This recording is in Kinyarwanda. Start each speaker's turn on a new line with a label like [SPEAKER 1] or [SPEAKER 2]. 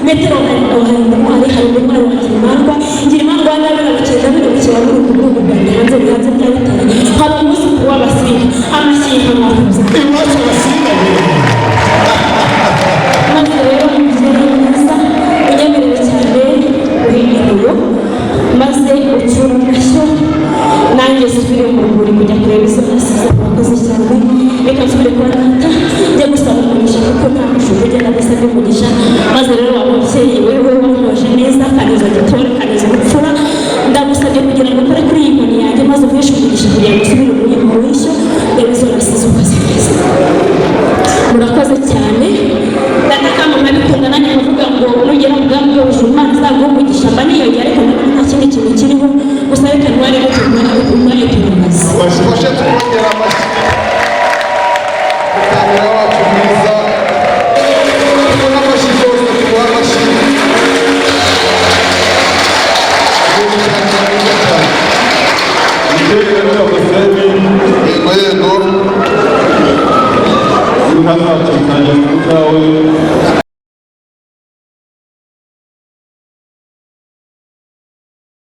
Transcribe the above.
[SPEAKER 1] metero hari umwana wa Kirimangwa Kirimangwa n'abana bakenda bino bikira muri ubu bwoko bwa hanze byanze byabitari hari umunsi w'abasinga amashyinga mahuza
[SPEAKER 2] iwacu abasinga
[SPEAKER 1] maze rero umubyeyi mwiza unyemerera cyane uhinduye maze ucurugashyo nanjye subire mu rwuri kujya kureba izo nasize abakozi cyane reka nsubire kwa data njya gusaba umugisha kuko nta mushuko ugenda gusaba umugisha maze rero wa mubyeyi wewe wamunoje neza kanizo gitore kanizo gupfura ndagusabye kugira ngo ukore kuri iyi nkoni yanjye maze umwishe umugisha kugira ngo usubire mu wishyo reba izo nasize ukoze neza murakoze cyane ndatakamba nkabikunda nanjye nkavuga ngo nugera mu bwami bw'ubujuru Imana izaguha umugisha mba niyongera ariko nta kindi kintu kiriho gusa reka ntware umwanya turumaze
[SPEAKER 2] bashifashe tukongera amashyi kamera wacu mwiza tubona amashyi yose tuguha amashyi yego yego
[SPEAKER 3] Uyu hano tukanjya mu bwawe